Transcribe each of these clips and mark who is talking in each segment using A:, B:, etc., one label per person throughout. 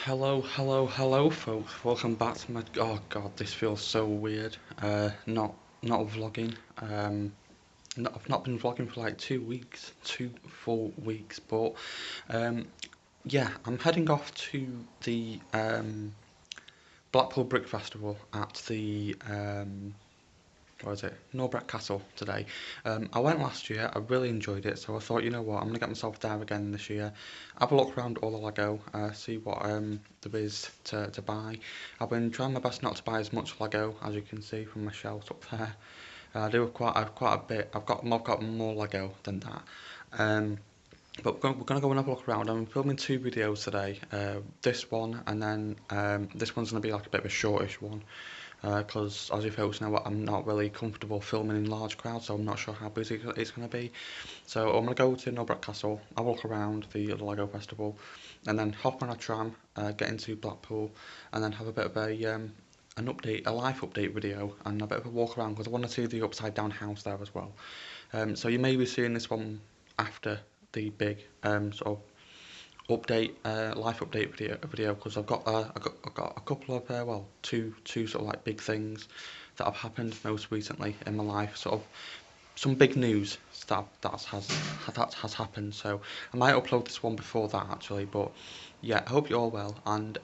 A: Hello, folks. Welcome back to my. Oh God, this feels so weird. Not vlogging. I've not been vlogging for like 2 weeks, 2 full weeks. But um, yeah, I'm heading off to the Blackpool Brick Festival at the what is it? Norbrack Castle today. I went last year, I really enjoyed it, so I thought, you know what, I'm going to get myself there again this year, have a look around all the Lego, see what there is to buy. I've been trying my best not to buy as much Lego, as you can see from my shelves up there. I do have quite a bit, I've got more Lego than that. Um, but we're gonna go and have a look around. I'm filming two videos today. This one and then this one's gonna be like a bit of a shortish one because as you folks know, I'm not really comfortable filming in large crowds, so I'm not sure how busy it's gonna be. So I'm gonna go to Norbrack Castle, have a look around the Lego Festival, and then hop on a tram, get into Blackpool, and then have a bit of a life update video, and a bit of a walk around because I want to see the upside down house there as well. So you may be seeing this one after the big sort of life update video because I've got a couple of two sort of like big things that have happened most recently in my life, sort of some big news that has happened. So I might upload this one before that actually, but yeah, I hope you're all well, and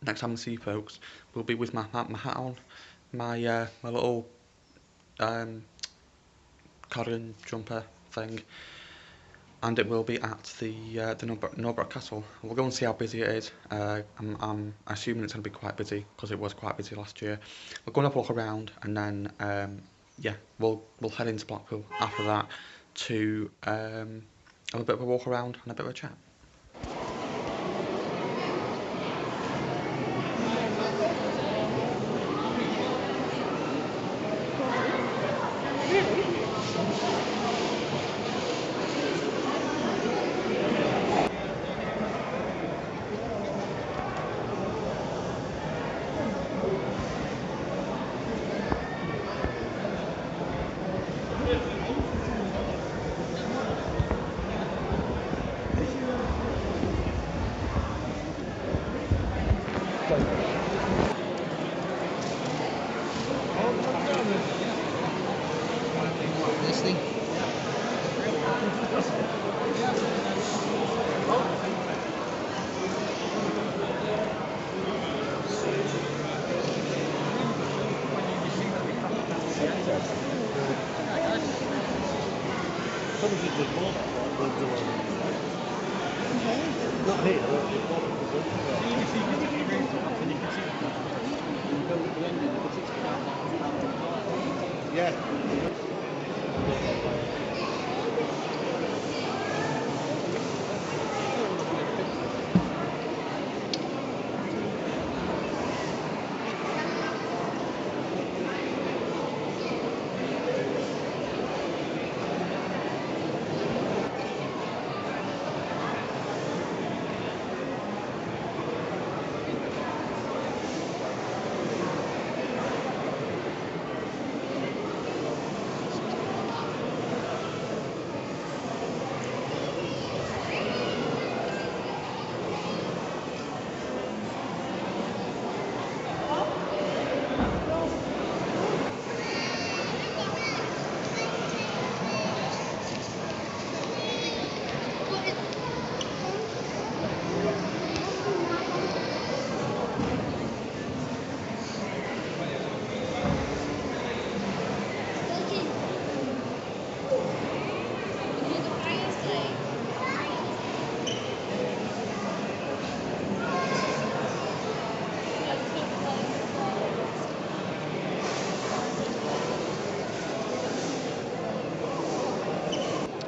A: next time I see you folks, we'll be with my hat on, my little um, cardigan jumper thing, and it will be at the Norbrack Castle. We'll go and see how busy it is. I'm assuming it's going to be quite busy because it was quite busy last year. We're going to have a look around, and then yeah, we'll head into Blackpool after that to have a bit of a walk around and a bit of a chat.
B: This thing. Yeah.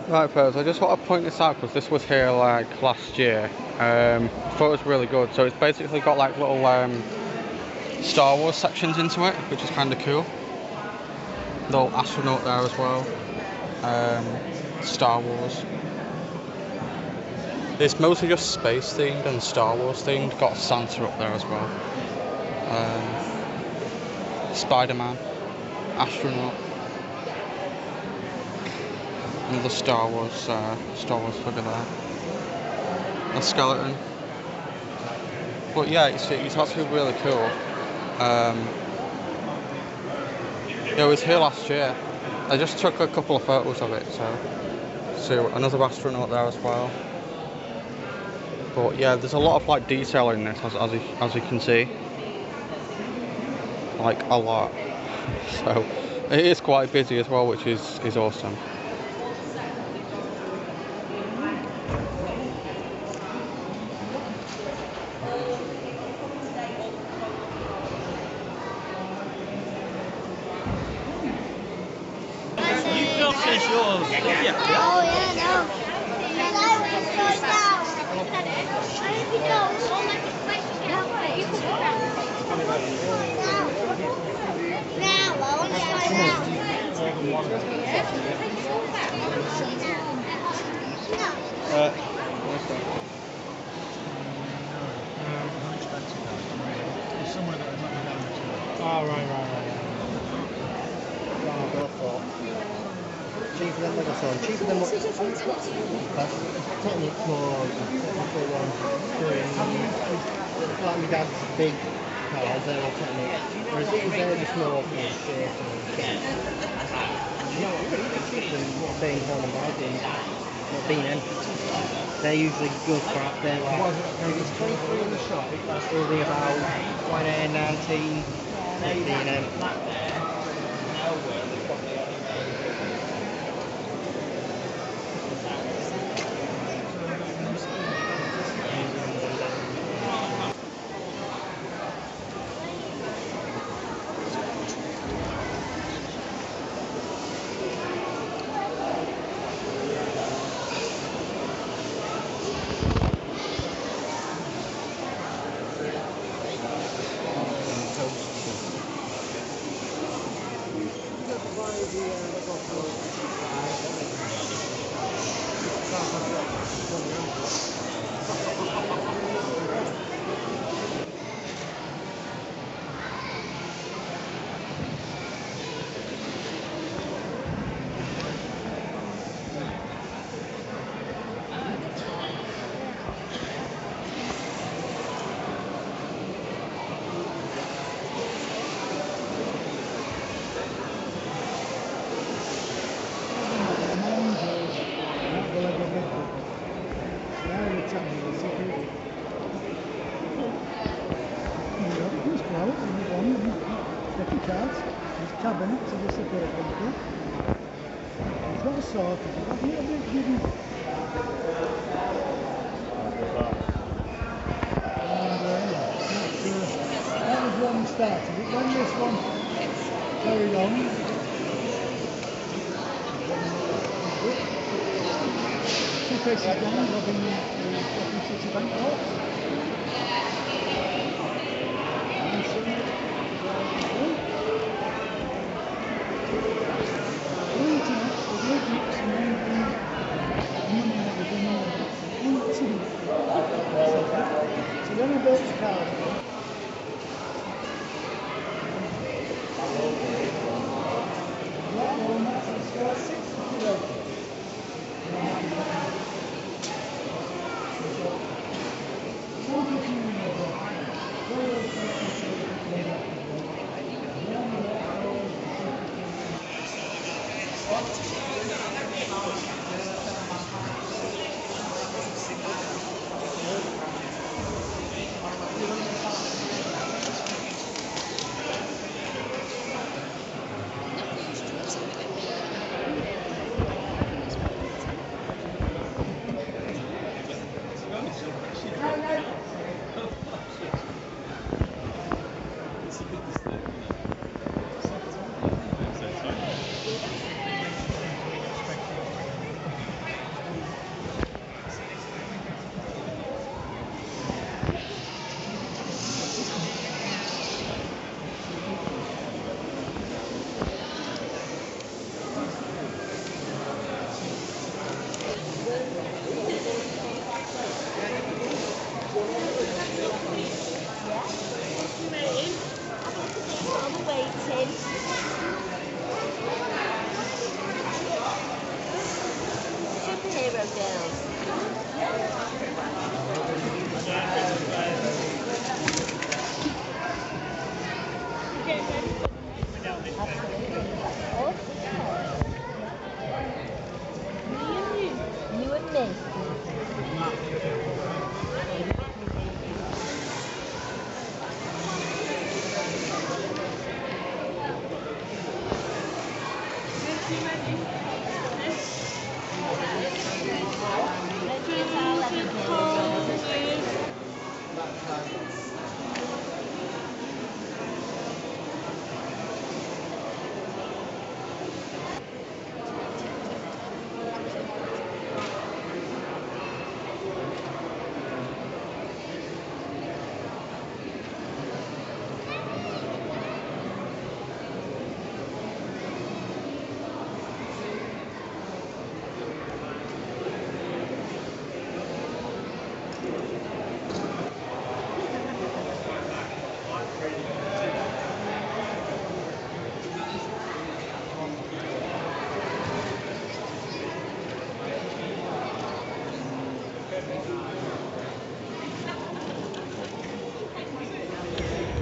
A: Right, folks, I just want to point this out because this was here like last year. I thought it was really good. So it's basically got like little Star Wars sections into it, which is kind of cool. Little astronaut there as well. Star Wars. It's mostly just space themed and Star Wars themed. Got Santa up there as well. Spider-Man, astronaut. Another Star Wars figure there. A skeleton. But yeah, it's actually really cool. Um, yeah, I was here last year. I just took a couple of photos of it, so another astronaut there as well. But yeah, there's a lot of like detail in this, as you can see, like a lot. So it is quite busy as well, which is awesome.
B: It's yours. Yeah.
C: Oh, yeah, no. Now, I want to try
B: Oh, right.
D: Cheaper than like I said, cheaper than what technique more technical one like my dad's big cars, they're all technique. Whereas they're just more for the shape and shape. You know what, really cheaper than what being home and bike not being in. They're usually good crap. They're like if it's 23 in the shop, it'll be about 20, 19, 15 cabin to the support company. It's not a sort of, I think I've been given. That was when we started it. When this one carried on, two faces down, robbing City Bank notes. So then I built the car.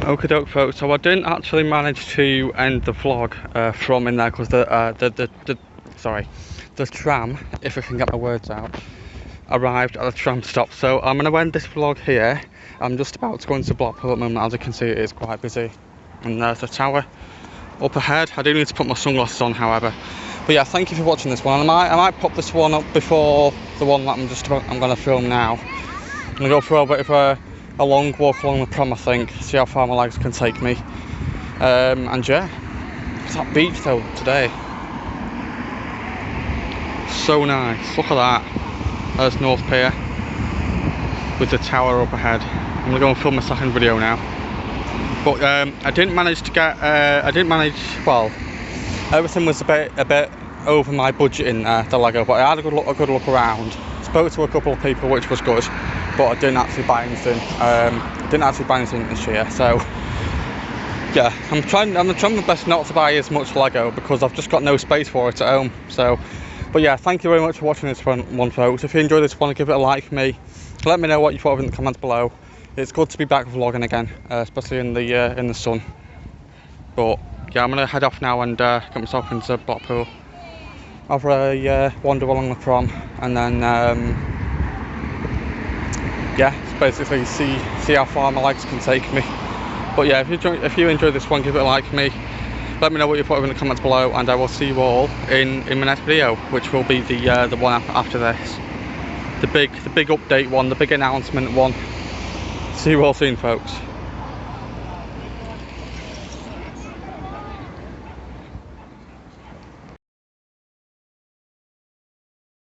A: Okie doke, folks. So I didn't actually manage to end the vlog from in there because the tram, if I can get my words out, arrived at the tram stop. So I'm going to end this vlog here. I'm just about to go into Blackpool at the moment. As you can see, it is quite busy. And there's the tower up ahead. I do need to put my sunglasses on, however. But yeah, thank you for watching this one. I might pop this one up before the one that I'm going to film now. I'm going to go for a bit of a long walk along the prom, I think, see how far my legs can take me. And yeah, it's that beach though today. So nice, look at that. There's North Pier with the tower up ahead. I'm gonna go and film my second video now. But I didn't manage to get, well, everything was a bit over my budget in the Lego, but I had a good look around. Spoke to a couple of people, which was good, but I didn't actually buy anything. This year, so yeah, I'm trying my best not to buy as much Lego because I've just got no space for it at home. So, but yeah, thank you very much for watching this one, folks. If you enjoyed this one, give it a like for me. Let me know what you thought of it in the comments below. It's good to be back vlogging again, especially in the sun. But yeah, I'm gonna head off now and get myself into Blackpool. Have a wander along the prom, and then yeah, basically see how far my legs can take me. But yeah, if you enjoyed this one, give it a like for me. Let me know what you thought of in the comments below, and I will see you all in my next video, which will be the one after this, the big update one, the big announcement one. See you all soon, folks.